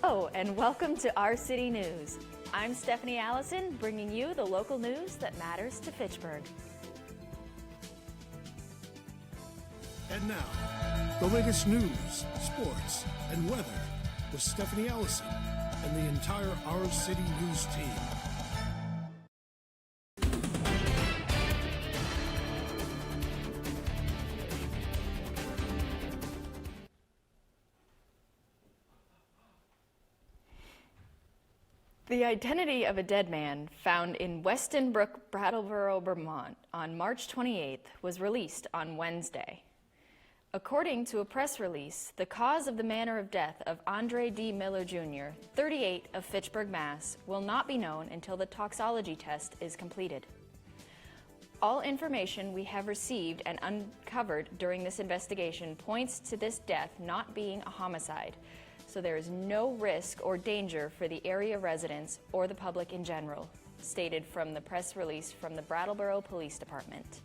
Hello and welcome to Our City News. I'm Stephanie Allison, bringing you the local news that matters to Fitchburg. And now, the latest news, sports, and weather with Stephanie Allison and the entire Our City News team. The identity of a dead man found in Weston Brook, Brattleboro, Vermont on March 28th was released on Wednesday. According to a press release, the cause of the manner of death of Andre D. Miller Jr., 38 of Fitchburg, Mass., will not be known until the toxicology test is completed. All information we have received and uncovered during this investigation points to this death not being a homicide, so there is no risk or danger for the area residents or the public in general, stated from the press release from the Brattleboro Police Department.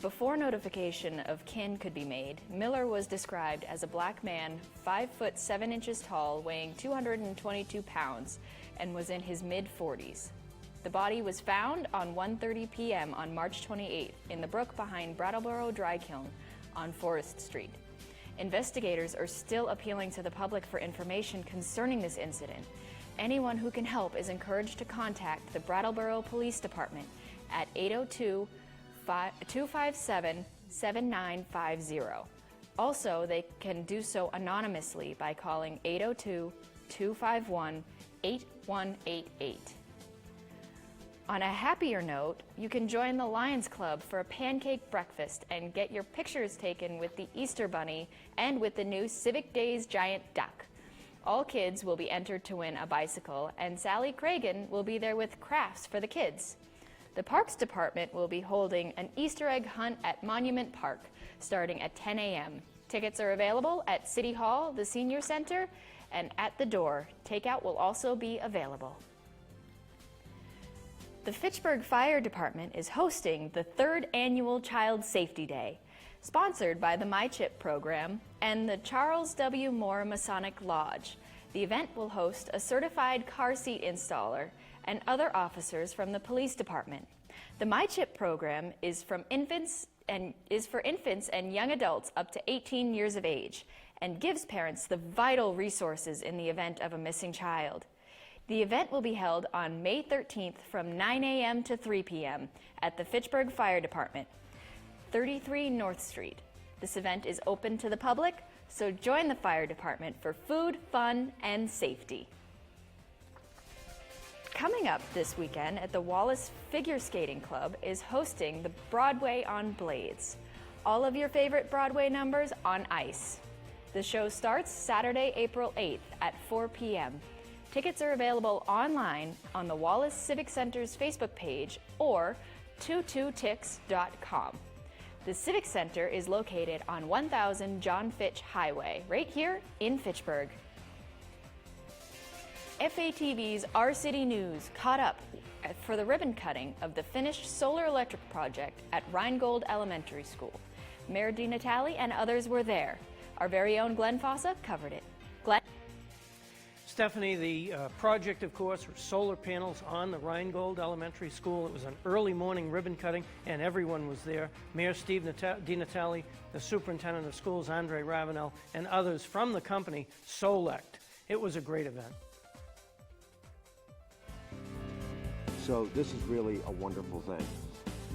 Before notification of kin could be made, Miller was described as a black man, 5 foot 7 inches tall, weighing 222 pounds, and was in his mid-40s. The body was found on 1:30 p.m. on March 28th in the brook behind Brattleboro Dry Kiln on Forest Street. Investigators are still appealing to the public for information concerning this incident. Anyone who can help is encouraged to contact the Brattleboro Police Department at 802-257-7950. Also, they can do so anonymously by calling 802-251-8188. On a happier note, you can join the Lions Club for a pancake breakfast and get your pictures taken with the Easter Bunny and with the new Civic Days giant duck. All kids will be entered to win a bicycle, and Sally Cragen will be there with crafts for the kids. The Parks Department will be holding an Easter egg hunt at Monument Park starting at 10 a.m. Tickets are available at City Hall, the Senior Center, and at the door. Takeout will also be available. The Fitchburg Fire Department is hosting the 3rd Annual Child Safety Day, sponsored by the MyChip program and the Charles W. Moore Masonic Lodge. The event will host a certified car seat installer and other officers from the police department. The MyChip program is for infants and young adults up to 18 years of age and gives parents the vital resources in the event of a missing child. The event will be held on May 13th from 9 a.m. to 3 p.m. at the Fitchburg Fire Department, 33 North Street. This event is open to the public, so join the fire department for food, fun, and safety. Coming up this weekend at the Wallace Figure Skating Club is hosting the Broadway on Blades. All of your favorite Broadway numbers on ice. The show starts Saturday, April 8th at 4 p.m. Tickets are available online on the Wallace Civic Center's Facebook page or 22tix.com. The Civic Center is located on 1000 John Fitch Highway, right here in Fitchburg. FATV's Our City News caught up for the ribbon cutting of the finished solar electric project at Rheingold Elementary School. Mayor DiNatale and others were there. Our very own Glenn Fossa covered it. Glenn? Stephanie, the project, of course, were solar panels on the Rheingold Elementary School. It was an early morning ribbon cutting, and everyone was there. Mayor Steve DiNatale, the superintendent of schools, Andre Ravenel, and others from the company, Solect. It was a great event. So this is really a wonderful thing.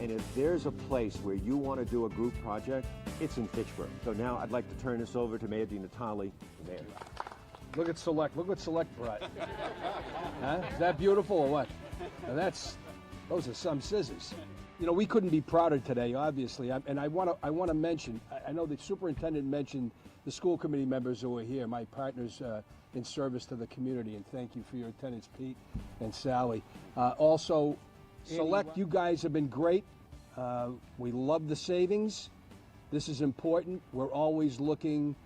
And if there's a place where you want to do a group project, it's in Fitchburg. So now I'd like to turn this over to Mayor DiNatale. Mayor. Look at Select. Look what Select brought. Huh? Is that beautiful or what? Now those are some scissors. You know, we couldn't be prouder today, obviously. And I want to mention. I know the superintendent mentioned the school committee members who were here, my partners in service to the community, and thank you for your attendance, Pete and Sally. Also, Select, you guys have been great. We love the savings. This is important. We're always looking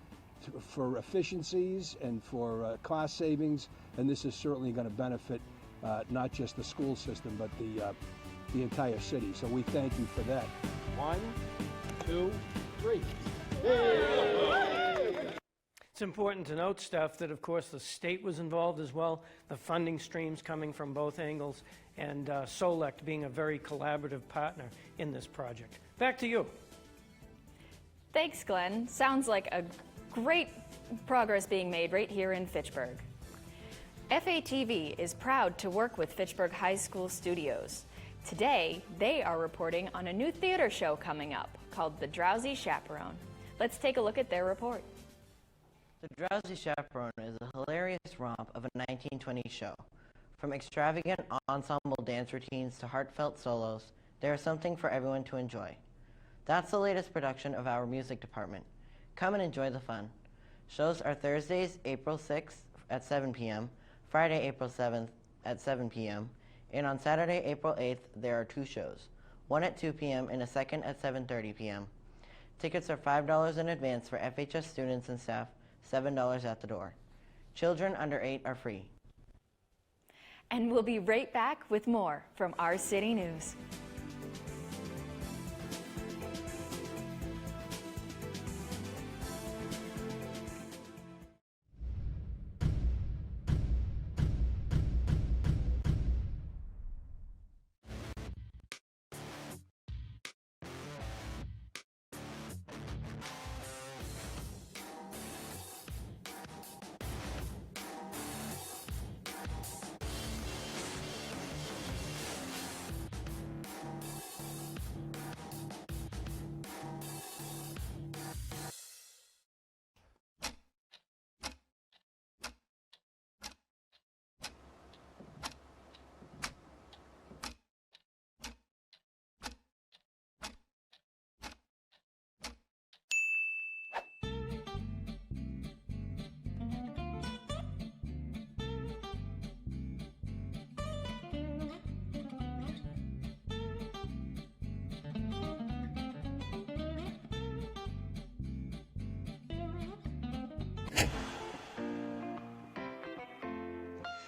for efficiencies and for cost savings, and this is certainly going to benefit not just the school system, but the entire city. So we thank you for that. 1, 2, 3. It's important to note, Steph, that of course the state was involved as well, the funding streams coming from both angles, and SOLECT being a very collaborative partner in this project. Back to you. Thanks, Glenn. Sounds like a great progress being made right here in Fitchburg. FATV is proud to work with Fitchburg High School Studios. Today, they are reporting on a new theater show coming up called The Drowsy Chaperone. Let's take a look at their report. The Drowsy Chaperone is a hilarious romp of a 1920s show. From extravagant ensemble dance routines to heartfelt solos, there is something for everyone to enjoy. That's the latest production of our music department. Come and enjoy the fun. Shows are Thursdays, April 6th at 7 p.m., Friday, April 7th at 7 p.m., and on Saturday, April 8th, there are 2 shows, one at 2 p.m. and a second at 7:30 p.m. Tickets are $5 in advance for FHS students and staff, $7 at the door. Children under 8 are free. And we'll be right back with more from Our City News.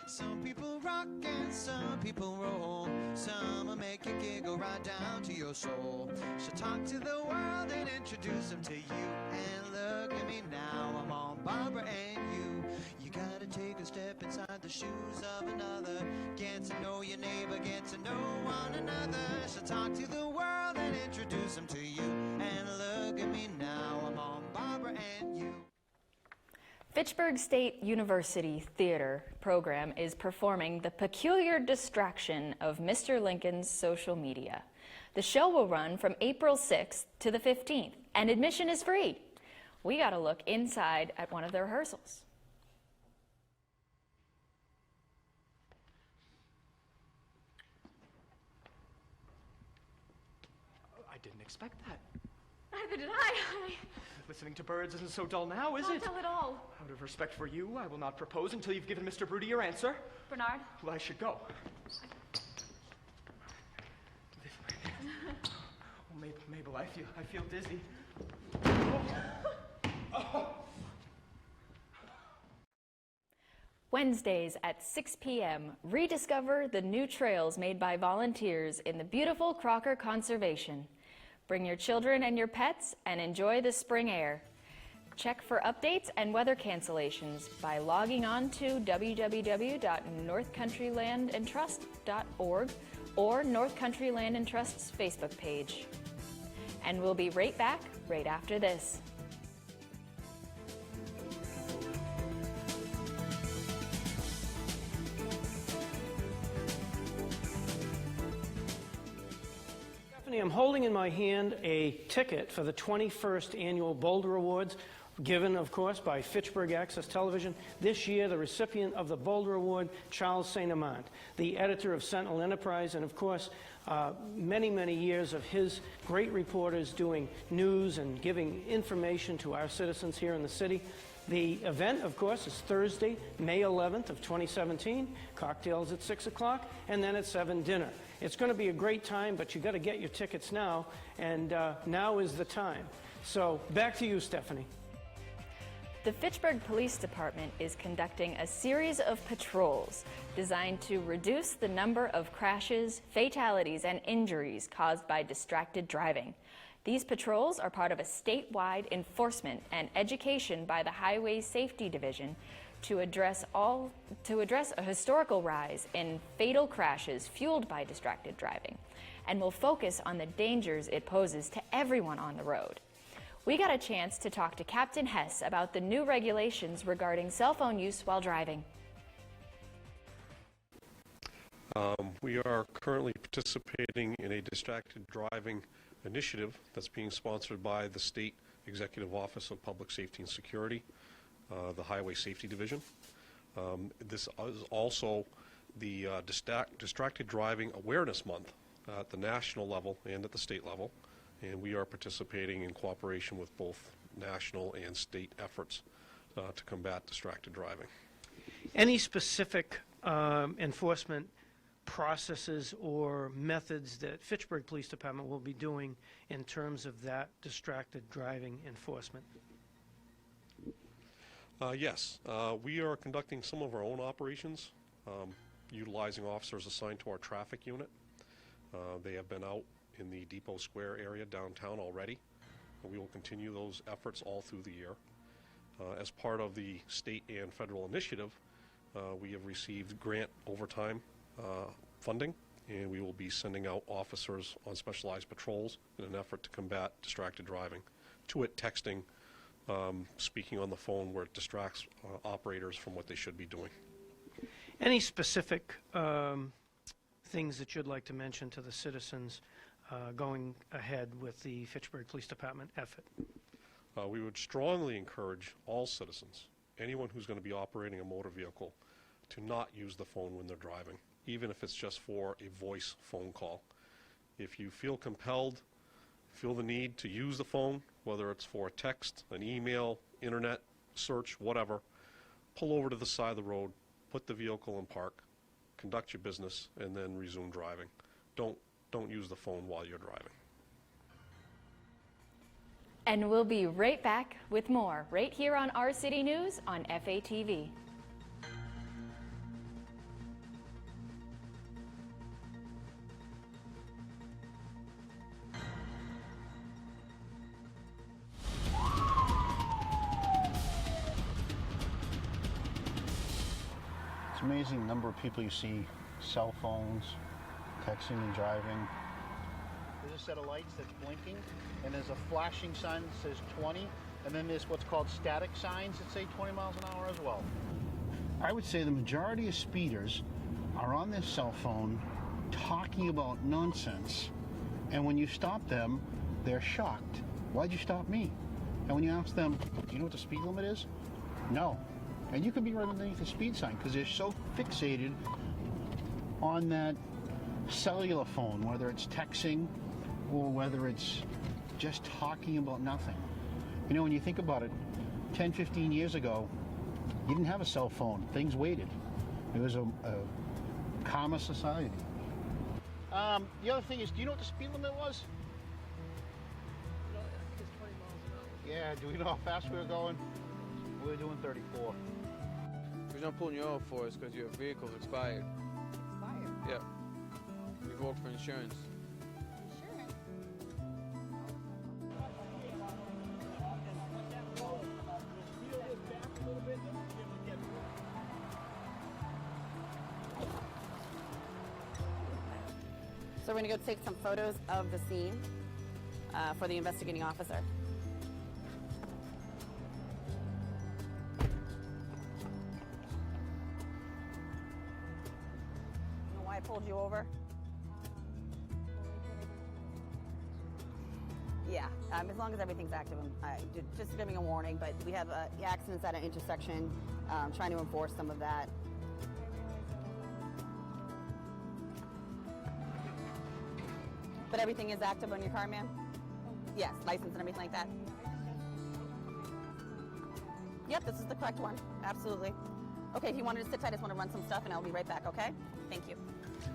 Some people rock and some people roll. Some will make you giggle right down to your soul. So talk to the world and introduce them to you. And look at me now, I'm on Barbara and you. You gotta take a step inside the shoes of another. Get to know your neighbor, get to know one another. So talk to the world and introduce them to you. And look at me now, I'm on Barbara and you. Fitchburg State University Theater program is performing The Peculiar Distraction of Mr. Lincoln's Social Media. The show will run from April 6th to the 15th, and admission is free. We got a look inside at one of the rehearsals. I didn't expect that. Neither did I. Listening to birds isn't so dull now, is Not it? dull at all. Out of respect for you, I will not propose until you've given Mr. Broody your answer. Bernard? Well, I should go. Oh, Mabel, I feel dizzy. Wednesdays at 6 p.m., rediscover the new trails made by volunteers in the beautiful Crocker Conservation. Bring your children and your pets and enjoy the spring air. Check for updates and weather cancellations by logging on to www.northcountrylandandtrust.org or North Country Land and Trust's Facebook page. And we'll be right back right after this. I'm holding in my hand a ticket for the 21st Annual Boulder Awards, given, of course, by Fitchburg Access Television. This year, the recipient of the Boulder Award, Charles St. Amant, the editor of Sentinel Enterprise, and, of course, many, many years of his great reporters doing news and giving information to our citizens here in the city. The event, of course, is Thursday, May 11th of 2017, cocktails at 6 o'clock, and then at 7, dinner. It's going to be a great time, but you got to get your tickets now, and now is the time. So back to you, Stephanie. The Fitchburg Police Department is conducting a series of patrols designed to reduce the number of crashes, fatalities, and injuries caused by distracted driving. These patrols are part of a statewide enforcement and education by the Highway Safety Division to address a historical rise in fatal crashes fueled by distracted driving, and will focus on the dangers it poses to everyone on the road. We got a chance to talk to Captain Hess about the new regulations regarding cell phone use while driving. We are currently participating in a distracted driving initiative that's being sponsored by the State Executive Office of Public Safety and Security, the Highway Safety Division. This is also the Distracted Driving Awareness Month at the national level and at the state level, and we are participating in cooperation with both national and state efforts to combat distracted driving. Any specific enforcement processes or methods that Fitchburg Police Department will be doing in terms of that distracted driving enforcement? Yes, we are conducting some of our own operations, utilizing officers assigned to our traffic unit. They have been out in the Depot Square area downtown already, and we will continue those efforts all through the year. As part of the state and federal initiative, we have received grant overtime funding, and we will be sending out officers on specialized patrols in an effort to combat distracted driving. To it, texting, speaking on the phone where it distracts operators from what they should be doing. Any specific things that you'd like to mention to the citizens going ahead with the Fitchburg Police Department effort? We would strongly encourage all citizens, anyone who's going to be operating a motor vehicle, to not use the phone when they're driving, even if it's just for a voice phone call. If you feel compelled, feel the need to use the phone, whether it's for a text, an email, internet, search, whatever, pull over to the side of the road, put the vehicle in park, conduct your business, and then resume driving. Don't use the phone while you're driving. And we'll be right back with more right here on Our City News on FATV. It's amazing the number of people you see cell phones, texting and driving. There's a set of lights that's blinking, and there's a flashing sign that says 20, and then there's what's called static signs that say 20 miles an hour as well. I would say the majority of speeders are on their cell phone talking about nonsense, and when you stop them, they're shocked. Why'd you stop me? And when you ask them, do you know what the speed limit is? No. And you could be right underneath the speed sign because they're so fixated on that cellular phone, whether it's texting or whether it's just talking about nothing. You know, when you think about it, 10, 15 years ago, you didn't have a cell phone. Things waited. It was a calmer society. The other thing is, do you know what the speed limit was? No, I think it's 20 miles an hour. Yeah, do we know how fast we were going? We were doing 34. The reason I'm pulling you over for is because your vehicle's expired. Expired? Yeah. Revoked for insurance. Insurance? So we're going to go take some photos of the scene for the investigating officer. I pulled you over? Yeah, as long as everything's active, just giving a warning, but we have accidents at an intersection, trying to enforce some of that. But everything is active on your car, ma'am? Yes, license and everything like that? Yep, this is the correct one, absolutely. Okay, if you wanted to sit tight, I just want to run some stuff and I'll be right back, okay? Thank you.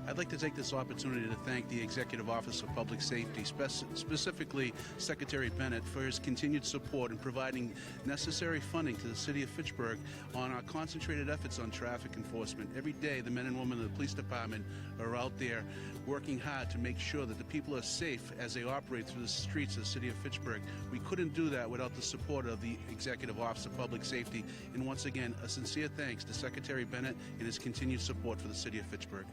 I'd like to take this opportunity to thank the Executive Office of Public Safety, specifically Secretary Bennett, for his continued support in providing necessary funding to the City of Fitchburg on our concentrated efforts on traffic enforcement. Every day, the men and women of the police department are out there working hard to make sure that the people are safe as they operate through the streets of the City of Fitchburg. We couldn't do that without the support of the Executive Office of Public Safety. And once again, a sincere thanks to Secretary Bennett and his continued support for the City of Fitchburg.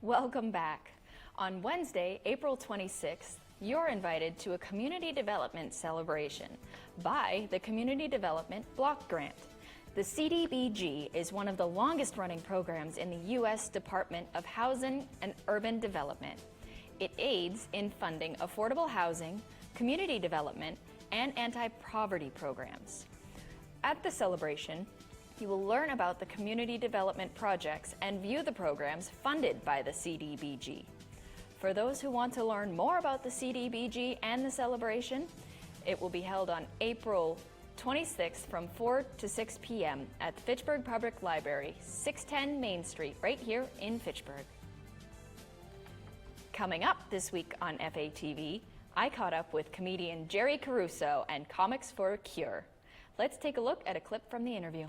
Welcome back. On Wednesday, April 26th, you're invited to a community development celebration by the Community Development Block Grant. The CDBG is one of the longest-running programs in the U.S. Department of Housing and Urban Development. It aids in funding affordable housing, community development, and anti-poverty programs. At the celebration, you will learn about the community development projects and view the programs funded by the CDBG. For those who want to learn more about the CDBG and the celebration, it will be held on April 26th from 4 to 6 p.m. at the Fitchburg Public Library, 610 Main Street, right here in Fitchburg. Coming up this week on FATV, I caught up with comedian Jerry Caruso and Comics for a Cure. Let's take a look at a clip from the interview.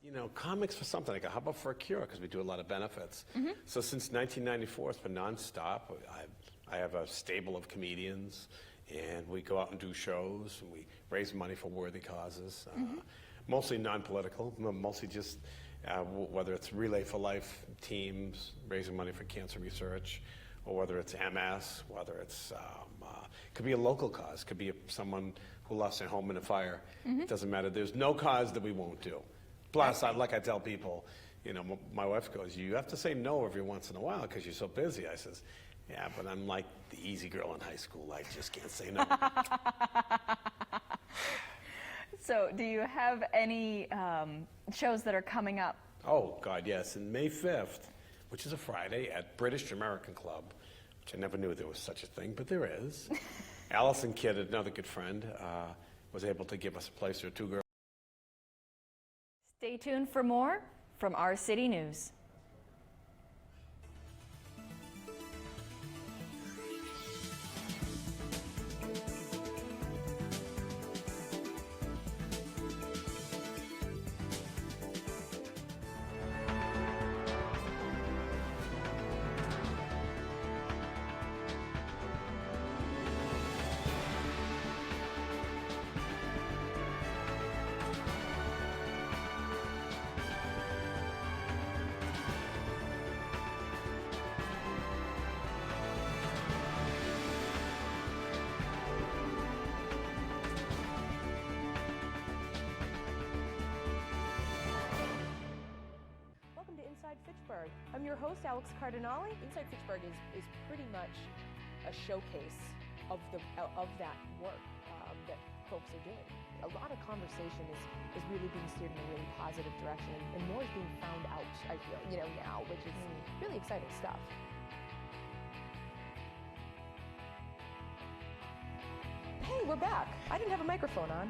You know, comics for something. Like, how about for a cure? Because we do a lot of benefits. So since 1994, it's been nonstop. I have a stable of comedians, and we go out and do shows, and we raise money for worthy causes. Mostly non-political, mostly just whether it's Relay for Life teams, raising money for cancer research, or whether it's MS, whether it's, could be a local cause, could be someone who lost their home in a fire. It doesn't matter. There's no cause that we won't do. Plus, like I tell people, you know, my wife goes, you have to say no every once in a while because you're so busy. I says, yeah, but I'm like the easy girl in high school. I just can't say no. So do you have any shows that are coming up? Oh, God, yes. And May 5th, which is a Friday, at British American Club, which I never knew there was such a thing, but there is. Allison Kidd, another good friend, was able to give us a place for 2 girls. Stay tuned for more from Our City News. Fitchburg. I'm your host, Alex Cardinale. Inside Fitchburg is pretty much a showcase of that work that folks are doing. A lot of conversation is really being steered in a really positive direction, and more is being found out, I feel, now, which is really exciting stuff. Hey, we're back. I didn't have a microphone on.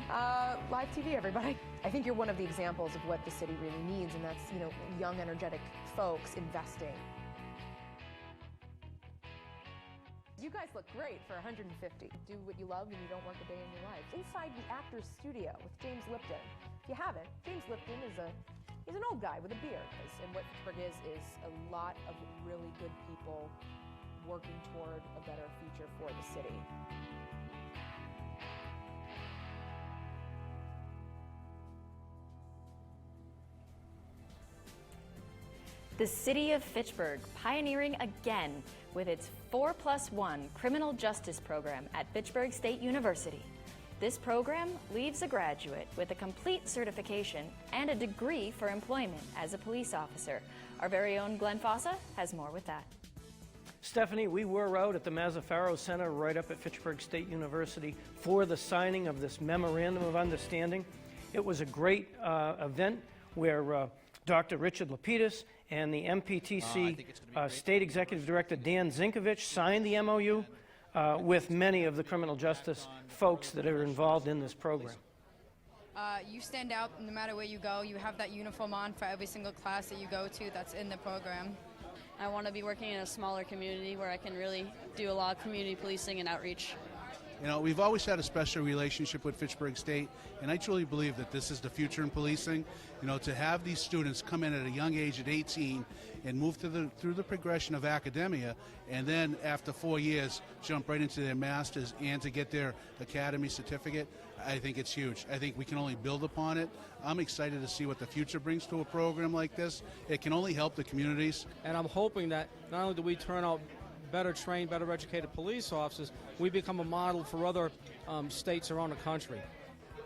Live TV, everybody. I think you're one of the examples of what the city really needs, and that's, young, energetic folks investing. You guys look great for 150. Do what you love and you don't work a day in your life. Inside the Actors Studio with James Lipton. If you haven't, James Lipton is an old guy with a beard. And what Fitchburg is a lot of really good people working toward a better future for the city. The City of Fitchburg pioneering again with its 4+1 criminal justice program at Fitchburg State University. This program leaves a graduate with a complete certification and a degree for employment as a police officer. Our very own Glenn Fossa has more with that. Stephanie, we were out at the Mazzaferro Center right up at Fitchburg State University for the signing of this Memorandum of Understanding. It was a great event where Dr. Richard Lapidus and the MPTC State Executive Director Dan Zinkovich signed the MOU with many of the criminal justice folks that are involved in this program. You stand out no matter where you go. You have that uniform on for every single class that you go to that's in the program. I want to be working in a smaller community where I can really do a lot of community policing and outreach. You know, we've always had a special relationship with Fitchburg State, and I truly believe that this is the future in policing. You know, to have these students come in at a young age at 18 and move through the progression of academia, and then after 4 years jump right into their masters and to get their academy certificate, I think it's huge. I think we can only build upon it. I'm excited to see what the future brings to a program like this. It can only help the communities. And I'm hoping that not only do we turn out better trained, better educated police officers, we become a model for other states around the country.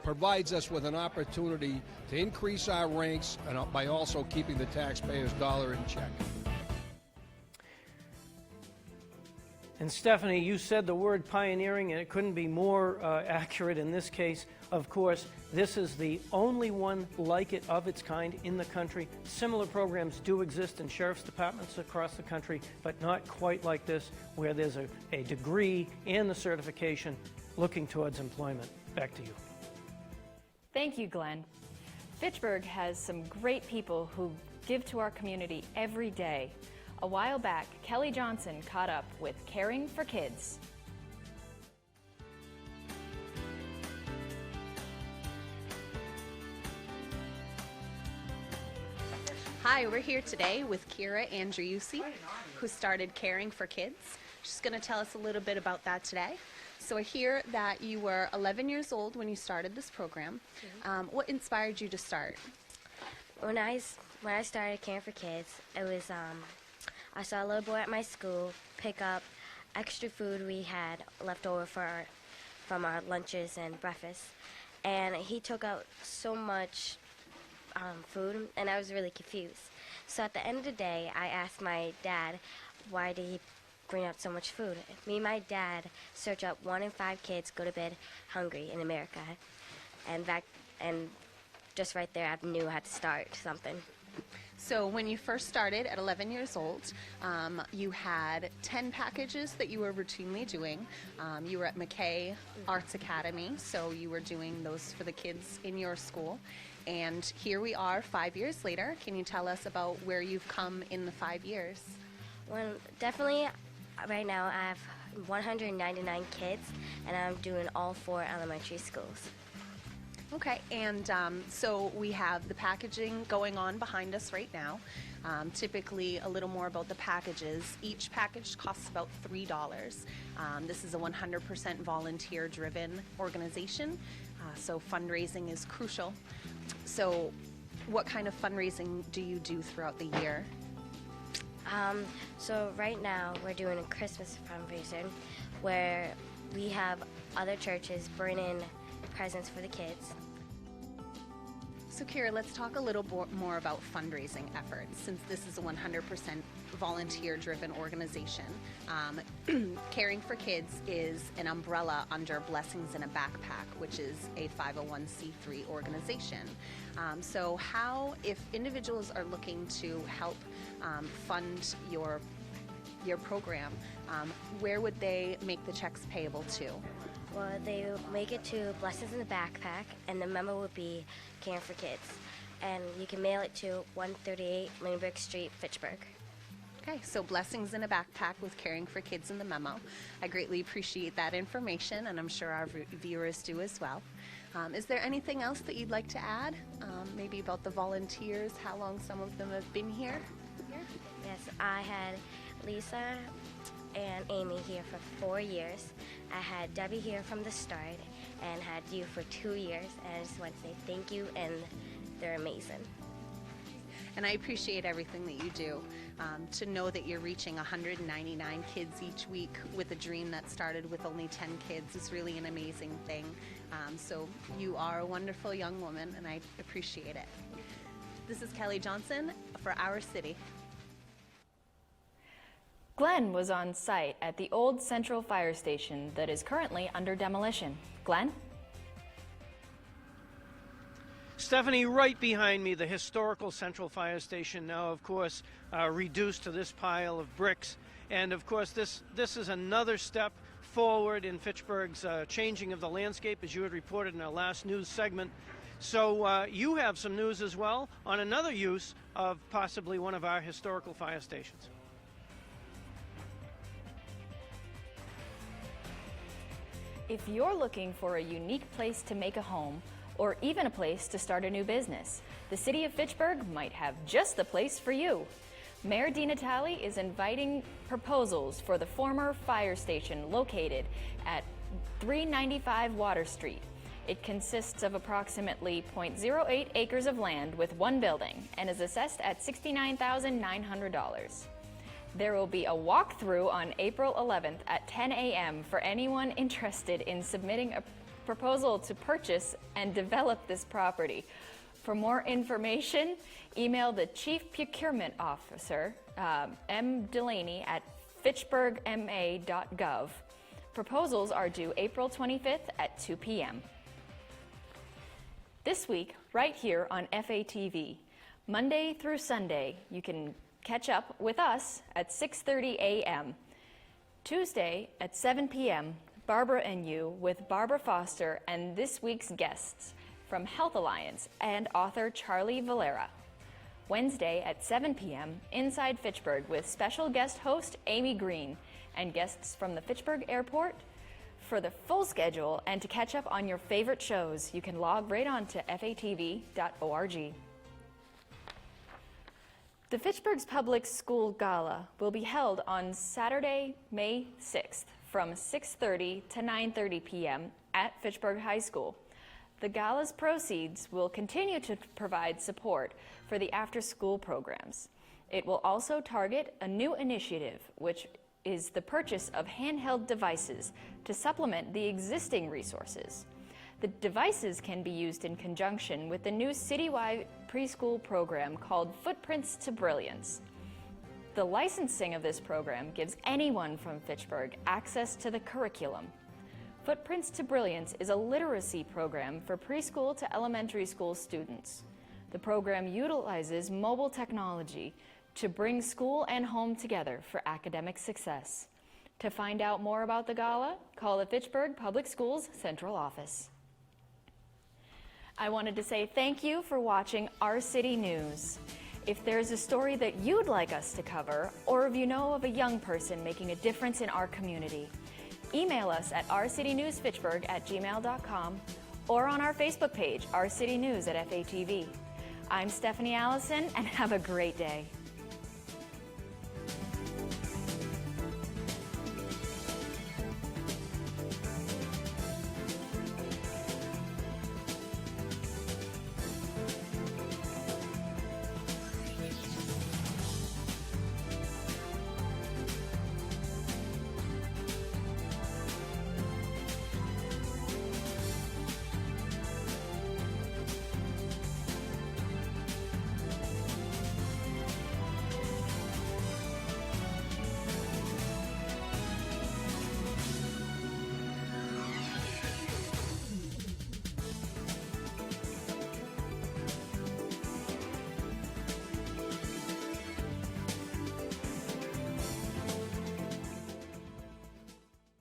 Provides us with an opportunity to increase our ranks and by also keeping the taxpayers' dollar in check. And Stephanie, you said the word pioneering, and it couldn't be more accurate in this case. Of course, this is the only one like it of its kind in the country. Similar programs do exist in sheriff's departments across the country, but not quite like this, where there's a degree and the certification looking towards employment. Back to you. Thank you, Glenn. Fitchburg has some great people who give to our community every day. A while back, Kelly Johnson caught up with Caring for Kids. Hi, we're here today with Kira Andriusi, who started Caring for Kids. She's going to tell us a little bit about that today. So I hear that you were 11 years old when you started this program. What inspired you to start? When I started Caring for Kids, it was I saw a little boy at my school pick up extra food we had left over from our lunches and breakfast, and he took out so much food, and I was really confused. So at the end of the day, I asked my dad, why did he bring out so much food? Me and my dad search up 1 in 5 kids go to bed hungry in America, and just right there, I knew I had to start something. So when you first started at 11 years old, you had 10 packages that you were routinely doing. You were at McKay Arts Academy, so you were doing those for the kids in your school. And here we are 5 years later. Can you tell us about where you've come in the 5 years? Well, definitely right now I have 199 kids, and I'm doing all 4 elementary schools. Okay, and so we have the packaging going on behind us right now. Typically, a little more about the packages. Each package costs about $3. This is a 100% volunteer-driven organization, so fundraising is crucial. So what kind of fundraising do you do throughout the year? So right now we're doing a Christmas fundraiser where we have other churches bring in presents for the kids. So Kira, let's talk a little more about fundraising efforts, since this is a 100% volunteer-driven organization. Caring for Kids is an umbrella under Blessings in a Backpack, which is a 501c3 organization. So how, if individuals are looking to help fund your program, where would they make the checks payable to? Well, they make it to Blessings in the Backpack, and the memo would be Caring for Kids. And you can mail it to 138 Lindbergh Street, Fitchburg. Okay, so Blessings in a Backpack with Caring for Kids in the memo. I greatly appreciate that information, and I'm sure our viewers do as well. Is there anything else that you'd like to add? Maybe about the volunteers, how long some of them have been here? Yes, I had Lisa and Amy here for 4 years. I had Debbie here from the start and had you for 2 years, and I just want to say thank you, and they're amazing. And I appreciate everything that you do. To know that you're reaching 199 kids each week with a dream that started with only 10 kids is really an amazing thing. So you are a wonderful young woman, and I appreciate it. This is Kelly Johnson for Our City. Glenn was on site at the old Central Fire Station that is currently under demolition. Glenn? Stephanie, right behind me, the historical Central Fire Station, now, of course, reduced to this pile of bricks. And, of course, this is another step forward in Fitchburg's changing of the landscape, as you had reported in our last news segment. So you have some news as well on another use of possibly one of our historical fire stations. If you're looking for a unique place to make a home, or even a place to start a new business, the City of Fitchburg might have just the place for you. Mayor DiNatale is inviting proposals for the former fire station located at 395 Water Street. It consists of approximately 0.08 acres of land with one building and is assessed at $69,900. There will be a walkthrough on April 11th at 10 a.m. for anyone interested in submitting a proposal to purchase and develop this property. For more information, email the Chief Procurement Officer, M. Delaney, at fitchburgma.gov. Proposals are due April 25th at 2 p.m. This week, right here on FATV, Monday through Sunday, you can catch up with us at 6:30 a.m. Tuesday at 7 p.m., Barbara and You with Barbara Foster and this week's guests from Health Alliance and author Charlie Valera. Wednesday at 7 p.m., Inside Fitchburg with special guest host Amy Green and guests from the Fitchburg Airport. For the full schedule and to catch up on your favorite shows, you can log right on to fatv.org. The Fitchburg's Public School Gala will be held on Saturday, May 6th from 6:30 to 9:30 p.m. at Fitchburg High School. The gala's proceeds will continue to provide support for the after-school programs. It will also target a new initiative, which is the purchase of handheld devices to supplement the existing resources. The devices can be used in conjunction with the new citywide preschool program called Footprints to Brilliance. The licensing of this program gives anyone from Fitchburg access to the curriculum. Footprints to Brilliance is a literacy program for preschool to elementary school students. The program utilizes mobile technology to bring school and home together for academic success. To find out more about the gala, call the Fitchburg Public Schools Central Office. I wanted to say thank you for watching Our City News. If there's a story that you'd like us to cover, or if you know of a young person making a difference in our community, email us at ourcitynewsfitchburg@gmail.com or on our Facebook page, Our City News at FATV. I'm Stephanie Allison, and have a great day.